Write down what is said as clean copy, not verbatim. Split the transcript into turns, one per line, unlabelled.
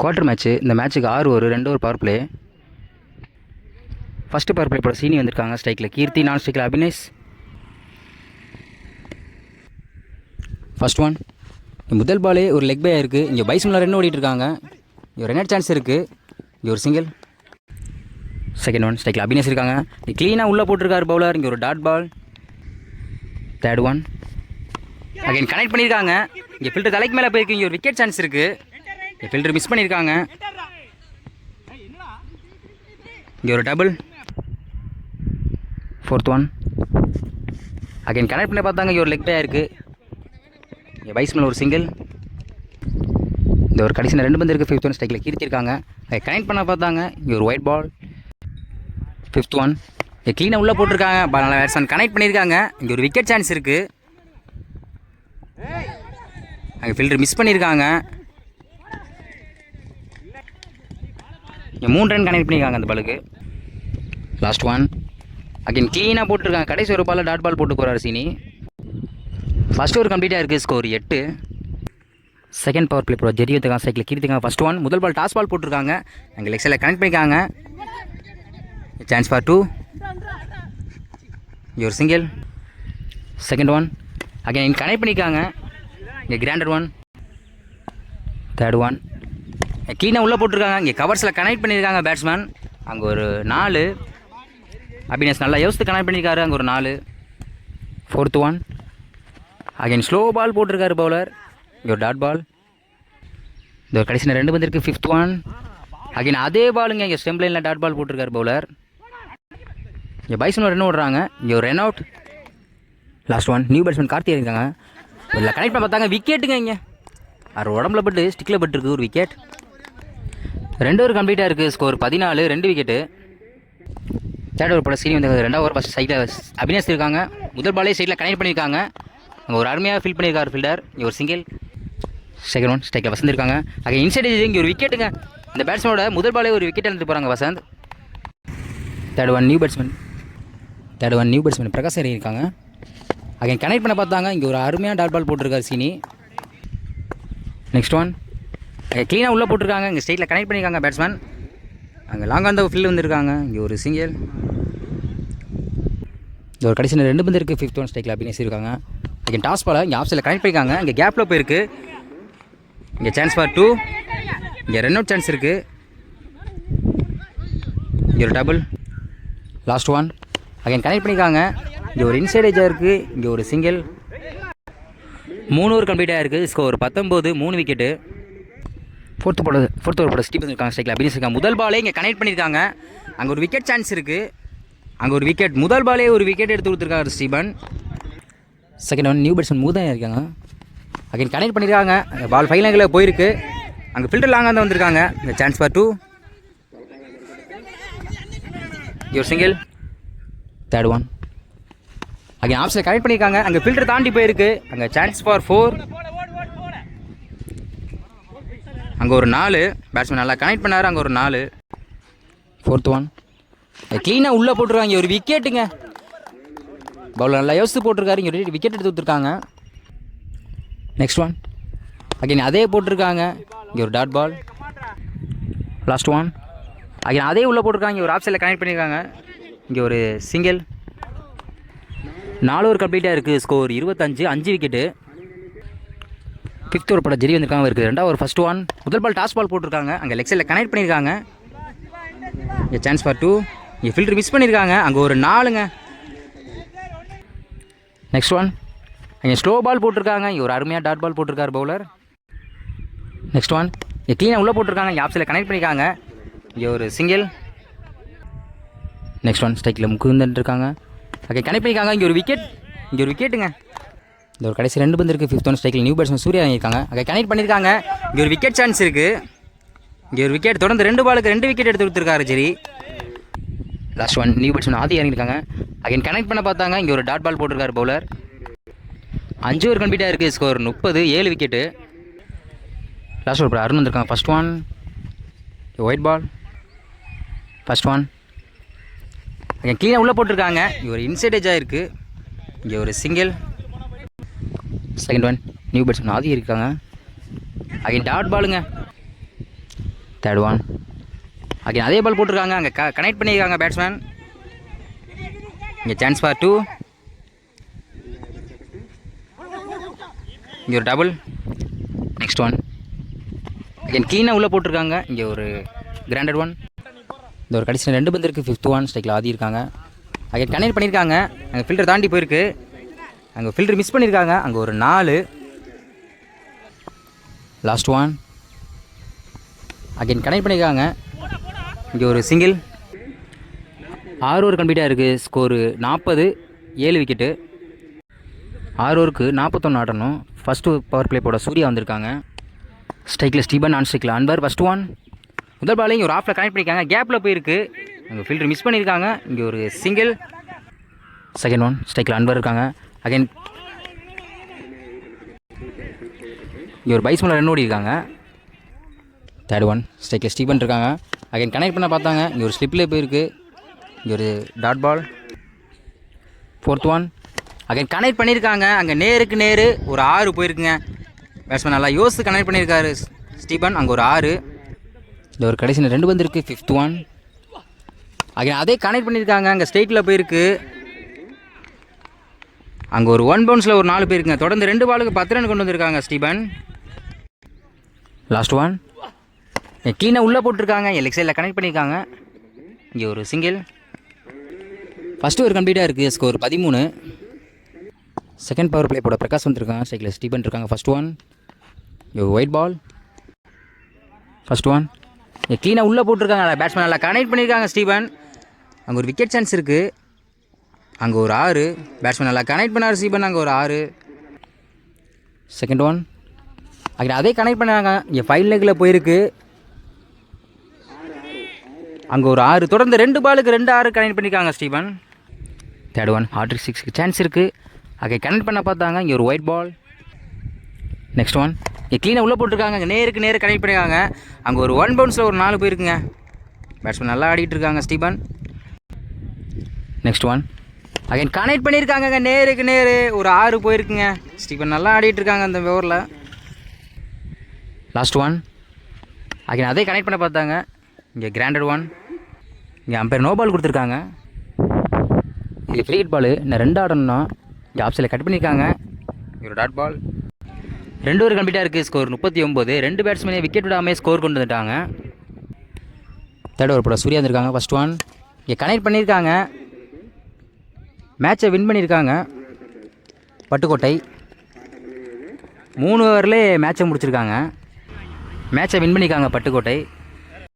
Quarter match. இந்த மேட்ச்சுக்கு 6 over 2 over power play. First power play போட சீனி வந்திருக்காங்க. ஸ்ட்ரைக்கில் கீர்த்தி, நான் ஸ்ட்ரைக்கில் அபினேஷ். First one. முதல் பாலே ஒரு லெக் பை இருக்குது. இங்கே பைஸ்மில் ரன் ஓடிட்டுருக்காங்க. இங்கே ரன் சான்ஸ் இருக்குது. இங்கே ஒரு சிங்கிள். Second one. ஸ்ட்ரைக்கில் அபினேஷ் இருக்காங்க. இங்கே க்ளீனாக உள்ளே போட்டிருக்காரு பவுலர். இங்கே ஒரு dot ball. Third one. Again connect பண்ணியிருக்காங்க. இங்கே ஃபில்டர் தலைக்கு மேலே போயிருக்கு. இங்கே ஒரு விக்கெட் சான்ஸ் இருக்குது. இங்கே ஃபில்டர் மிஸ் பண்ணியிருக்காங்க. இங்கே ஒரு double. Fourth one. Again connect பண்ணி பார்த்தாங்க. இங்கே ஒரு லெக் பை இருக்குது. இங்கே பைஸ்மில் ஒரு சிங்கிள். இந்த ஒரு கடைசி 2 பந்து இருக்குது. Fifth one. ஸ்ட்ரைக்கில் கீர்த்திருக்காங்க. அதை கனெக்ட் பண்ண பார்த்தாங்க. இங்கே ஒரு ஒயிட் பால். Fifth one. இங்கே க்ளீனாக உள்ளே போட்டிருக்காங்க. நல்லா பேட்ஸ்மேன் கனெக்ட் பண்ணியிருக்காங்க. இங்கே ஒரு விக்கெட் சான்ஸ் இருக்குது. அங்கே ஃபில்டர் மிஸ் பண்ணியிருக்காங்க. இங்கே 3 ரன் கனெக்ட் பண்ணியிருக்காங்க அந்த பாலுக்கு. Last one. அகைன் க்ளீனாக போட்டிருக்காங்க. கடைசி ஒரு பால் டாட் பால் போட்டு போகிறார் சீனி. ஃபஸ்ட் ஓவர் கம்ப்ளீட்டாக இருக்குது. ஸ்கோர் 8. செகண்ட் பவர் பிளே போட ஜெரி வந்துருக்காங்க. ஸ்ட்ரைக்கில் கீர்த்திக்காங்க. First one. முதல் பால் டாஸ் பால் போட்டிருக்காங்க. அங்கே லெக் சைடில் கனெக்ட் பண்ணியிருக்காங்க. Chance for 2. இங்கே ஒரு single. Second one. Again connect பண்ணியிருக்காங்க. இங்கே கிராண்டட் ஒன். Third one. க்ளீனாக உள்ளே போட்டிருக்காங்க. இங்கே கவர்ஸில் கனெக்ட் பண்ணியிருக்காங்க பேட்ஸ்மேன். அங்கே ஒரு 4. அபினேஷ் நல்லா யோசித்து கனெக்ட் பண்ணியிருக்காரு. அங்கே ஒரு 4. Fourth one. Again slow ball போட்டிருக்காரு பவுலர். இங்கே ஒரு டாட் பால். இந்த ஒரு கடைசி 2 பந்து இருக்குது. Fifth one. அகைன் அதே பாலுங்க. இங்கே ஸ்டெம்ப் லைனில் டாட் பால் போட்டிருக்காரு பவுலர். இங்கே பைசன் ரன் ஓடுறாங்க. இங்கே ஒரு run out. Last one. New batsman Karthi இருக்காங்க. இல்லை கனெக்ட் பண்ண பார்த்தாங்க. விக்கெட்டுங்க. இங்கே அவர் உடம்புல பட்டு ஸ்டிக்கில் பட்டுருக்கு ஒரு விக்கெட். 2 ஓவர் கம்ப்ளீட்டாக இருக்குது. ஸ்கோர் 14. 2 விக்கெட்டு. தேர்ட் ஓவர் போட சீனி வந்து 2வது ஓவர் ஃபஸ்ட் சைடில் அபினேஷ் இருக்காங்க. முதல் பாலே சைடில் கனெக்ட் பண்ணியிருக்காங்க. அங்கே ஒரு அருமையாக ஃபில் பண்ணியிருக்காரு ஃபீல்டர். இங்கே ஒரு சிங்கிள். Second one. ஸ்ட்ரைக்கில் வசந்த் இருக்காங்க. அங்கே இன்சைட் இங்கே ஒரு விக்கெட்டுங்க. இந்த பேட்ஸ்மேனோட முதல் பாலே ஒரு விக்கெட் எடுத்து போகிறாங்க Vasanth. Third one. New batsman Prakash இருக்காங்க. அங்கே கனெக்ட் பண்ண பார்த்தாங்க. இங்கே ஒரு அருமையாக டாட் பால் போட்டிருக்காரு சீனி. Next one. அங்கே க்ளீனாக உள்ளே போட்டிருக்காங்க. இங்கே ஸ்ட்ரைட்டில் கனெக்ட் பண்ணியிருக்காங்க பேட்ஸ்மேன். அங்கே லாங் ஆன் த ஃபீல்டு வந்துருக்காங்க. இங்கே ஒரு சிங்கிள். இந்த ஒரு கடைசி 2 பந்து இருக்குது. Fifth one. ஸ்ட்ரைக்கில் அபினேஷ் இருக்காங்க. இங்கே டாஸ் பால் இங்கே ஆஃப் சைடில் கனெக்ட் பண்ணியிருக்காங்க. இங்கே கேப்பில் போயிருக்கு. இங்கே சான்ஸ் ஃபார் 2. இங்கே ரன் அவுட் சான்ஸ் இருக்குது. இங்கே ஒரு double. Last one. Again connect பண்ணியிருக்காங்க. இங்கே ஒரு இன்சைட் ஏஜாக இருக்குது. இங்கே ஒரு சிங்கிள். 3 ஓவர் கம்ப்ளீட்டாக இருக்குது. ஸ்கோர் 19. 3 விக்கெட்டு. ஃபோர்த் ஓவர் போட ஸ்டீபன் இருக்காங்க. ஸ்ட்ரைக்கில் அபினேஷ் இருக்காங்க. முதல் பாலே இங்கே கனெக்ட் பண்ணியிருக்காங்க. அங்கே ஒரு விக்கெட் சான்ஸ் இருக்குது. அங்கே ஒரு விக்கெட். முதல் பாலே ஒரு விக்கெட் எடுத்து கொடுத்துருக்காரு Stephen. Second one. New batsman மூதான் இருக்காங்க. அகைன் கனெக்ட் பண்ணியிருக்காங்க. பால் ஃபைனலில் போயிருக்கு. அங்கே ஃபில்டர் லாங்காக தான் வந்திருக்காங்க. இந்த சான்ஸ் ஃபார் 2. ஒரு சிங்கிள். Third one. அங்கே ஆப்ஷனில் கனெக்ட் பண்ணியிருக்காங்க. அங்கே ஃபில்டர் தாண்டி போயிருக்கு. அங்கே சான்ஸ் ஃபார் 4. அங்கே ஒரு 4. பேட்ஸ்மேன் நல்லா கனெக்ட் பண்ணார். அங்கே ஒரு 4. Fourth one. க்ளீனாக உள்ளே போட்டிருக்காங்க. இங்கே ஒரு விக்கெட்டுங்க. பவுலர் நல்லா யோசித்து போட்டிருக்காரு. இங்கே ஒரு விக்கெட் எடுத்து கொடுத்துருக்காங்க. Next one. அகைன் அதே போட்டிருக்காங்க. இங்கே ஒரு dot ball. Last one. Again அதே உள்ளே போட்டிருக்காங்க. இங்கே ஒரு ஆப்ஷனில் கனெக்ட் பண்ணியிருக்காங்க. இங்கே ஒரு சிங்கிள். 4 ஓவர் கம்ப்ளீட்டாக இருக்குது. ஸ்கோர் 25. 5 விக்கெட்டு. ஃபிஃப்த் ஓவர் போட ஜெரி வந்திருக்காங்க இருக்குது. 2வது ஓவர் ஃபஸ்ட் ஒன். முதல் பால் டாஸ் பால் போட்டிருக்காங்க. அங்கே லெக் சைடில் கனெக்ட் பண்ணியிருக்காங்க. இங்கே சான்ஸ் ஃபார் 2. இங்கே ஃபில்டர் மிஸ் பண்ணியிருக்காங்க. அங்கே ஒரு 4ங்க. Next one. இங்கே ஸ்லோ பால் போட்டிருக்காங்க. இங்கே ஒரு அருமையாக டாட் பால் போட்டிருக்காரு பவுலர். Next one. இங்கே க்ளீனாக உள்ளே போட்டிருக்காங்க. இங்கே ஆப்ஸில் கனெக்ட் பண்ணியிருக்காங்க. இங்கே ஒரு சிங்கிள். Next one. ஸ்ட்ரைக்கில் முக்குந்துட்டு இருக்காங்க. ஓகே கனெக்ட் பண்ணியிருக்காங்க. இங்கே ஒரு விக்கெட். இங்கே ஒரு விக்கெட்டுங்க. இந்த ஒரு கடைசி 2 பந்து இருக்குது. Fifth one. ஸ்ட்ரைக்கில் நியூ பேட்ஸ்மேன் சூர்யா வாங்கியிருக்காங்க. அங்கே கனெக்ட் பண்ணியிருக்காங்க. இங்கே ஒரு விக்கெட் சான்ஸ் இருக்குது. இங்கே ஒரு விக்கெட். தொடர்ந்து 2 பாலுக்கு 2 விக்கெட் எடுத்து கொடுத்துருக்காரு Jerry. Last one. New batsman Aadhi இறங்கியிருக்காங்க. அகைன் கனெக்ட் பண்ண பார்த்தாங்க. இங்கே ஒரு டாட் பால் போட்டிருக்காரு பவுலர். 5 ஓவர் கம்ப்ளீட்டாக இருக்குது. Score 30. 7 wicket. Last over Arun வந்திருக்காங்க. First one. Wide ball. First one. அங்கே க்ளீனாக உள்ளே போட்டிருக்காங்க. இங்கே ஒரு இன்சைட் ஏஜாக இருக்குது. இங்கே ஒரு single. Second one. New batsman Aadhi இருக்காங்க. அகைன் டாட் பாலுங்க. Third one. அகைன் அதே பால் போட்டிருக்காங்க, அங்கே கனெக்ட் பண்ணியிருக்காங்க பேட்ஸ்மேன். இங்கே சான்ஸ் ஃபார் 2. இங்கே ஒரு டபுள். Next one. அகைன் க்ளீனாக உள்ளே போட்டிருக்காங்க. இங்கே ஒரு கிராண்டட் ஒன். இந்த ஒரு கடைசி 2 பந்து இருக்குது. 5th ஒன் ஸ்ட்ரைக்கில் ஆதி இருக்காங்க. அகைன் கனெக்ட் பண்ணியிருக்காங்க, அங்கே ஃபில்டர் தாண்டி போயிருக்கு. அங்கே ஃபில்டர் மிஸ் பண்ணியிருக்காங்க. அங்கே ஒரு 4. Last one. அகைன் கனெக்ட் பண்ணியிருக்காங்க. இங்கே ஒரு சிங்கிள். 6 ஓவர் கம்ப்ளீட்டாக இருக்குது. Score 40, 7 wicket. 6 ஓவருக்கு 41 ஆடணும். ஃபஸ்ட்டு பவர் பிளே போட சூர்யா வந்திருக்காங்க. ஸ்ட்ரைக்கில் ஸ்டீபன், நான் ஸ்ட்ரைக்கில் அன்பர். First one. முதல் பாலையும் இங்கே ஒரு ஆஃபில் கனெக்ட் பண்ணியிருக்காங்க, கேப்பில் போயிருக்கு. அங்கே ஃபில்டர் மிஸ் பண்ணியிருக்காங்க. இங்கே ஒரு சிங்கிள். Second one. ஸ்ட்ரைக்கில் அன்பர் இருக்காங்க. அகைன் இங்கே ஒரு பைஸ்மேல ரன் ஓடி இருக்காங்க. Third one. ஸ்ட்ரைக்கில் ஸ்டீபன் இருக்காங்க. அகைன் கனெக்ட் பண்ண பார்த்தாங்க, இங்கே ஒரு ஸ்லிப்பில் போயிருக்கு. இங்கே ஒரு dot ball. 4th one. Again connect பண்ணியிருக்காங்க, அங்கே நேருக்கு நேரு ஒரு 6 போயிருக்குங்க. பேட்ஸ்மேன் நல்லா யோசித்து கனெக்ட் பண்ணியிருக்காரு ஸ்டீபன். அங்கே ஒரு 6. இந்த ஒரு கடைசி 2 பந்து இருக்குது. 5th one. அகைன் அதே கனெக்ட் பண்ணியிருக்காங்க, அங்கே ஸ்ட்ரெயிட்டில் போயிருக்கு. அங்கே ஒரு 1 பவுன்ஸில் ஒரு 4 போயிருக்குங்க. தொடர்ந்து 2 பாலுக்கு 10 ரன் கொண்டு வந்திருக்காங்க ஸ்டீபன். Last one. க்ளீனாக உள்ளே போட்டிருக்காங்க, லெக் சைடில் கனெக்ட் பண்ணியிருக்காங்க. இங்கே ஒரு சிங்கிள். ஃபஸ்ட்டு ஒரு கம்ப்ளீட்டாக இருக்குது. ஸ்கோர் 13. செகண்ட் பவர் பிளே போட பிரகாஷ் வந்துருக்காங்க. ஸ்ட்ரைக்கில் ஸ்டீபன் இருக்காங்க. First one. இங்கே ஒயிட் பால். First one. க்ளீனாக உள்ளே போட்டிருக்காங்க, பேட்ஸ்மேன் நல்லா கனெக்ட் பண்ணியிருக்காங்க ஸ்டீபன். அங்கே ஒரு விக்கெட் சான்ஸ் இருக்குது. அங்கே ஒரு 6. பேட்ஸ்மேன் நல்லா கனெக்ட் பண்ணார் ஸ்டீபன். அங்கே ஒரு 6. Second one. அங்கே அதே கனெக்ட் பண்ணாங்க, இங்கே 5 லெக்கில் போயிருக்கு. அங்கே ஒரு 6. தொடர்ந்து 2 பாலுக்கு 2 6 கனெக்ட் பண்ணியிருக்காங்க Stephen. Third one. Hat-trick 6 chance இருக்குது. அங்கே கனெக்ட் பண்ண பார்த்தாங்க. இங்கே ஒரு ஒயிட் பால். Next one. இங்கே க்ளீனாக உள்ளே போட்டிருக்காங்க, அங்கே நேருக்கு நேரு கனெக்ட் பண்ணியிருக்காங்க. அங்கே ஒரு 1 பவுன்ஸில் ஒரு 4 போயிருக்குங்க. பேட்ஸ்மேன் நல்லா ஆடிட்டு இருக்காங்க Stephen. Next one. Again connect பண்ணியிருக்காங்க, அங்கே நேருக்கு நேரு ஒரு 6 போயிருக்குங்க. ஸ்டீபன் நல்லா ஆடிட்டு இருக்காங்க அந்த ஓவரில். Last one. அகைன் அதே கனெக்ட் பண்ண பார்த்தாங்க. இங்கே கிராண்டட் ஒன். இங்கே அம்பையர் நோ பால் கொடுத்துருக்காங்க. இது ஃப்ரீ ஹிட் பால். இன்னும் 2 ஆடணும்னா இங்கே ஆஃப் சைடில் கட் பண்ணியிருக்காங்க. ஒரு டாட் பால். 2 ஓவர் கம்ப்ளீட்டாக இருக்குது. ஸ்கோர் 39. 2 பேட்ஸ்மேனே விக்கெட் விடாமல் ஸ்கோர் கொண்டு வந்துட்டாங்க. தேர்ட் ஓவர் போட சூர்யா இருந்திருக்காங்க. First one. இங்கே கனெக்ட் பண்ணியிருக்காங்க, மேட்சை வின் பண்ணியிருக்காங்க பட்டுக்கோட்டை. 3 ஓவர்லேயே மேட்சை முடிச்சிருக்காங்க. மேட்சை வின் பண்ணியிருக்காங்க பட்டுக்கோட்டை.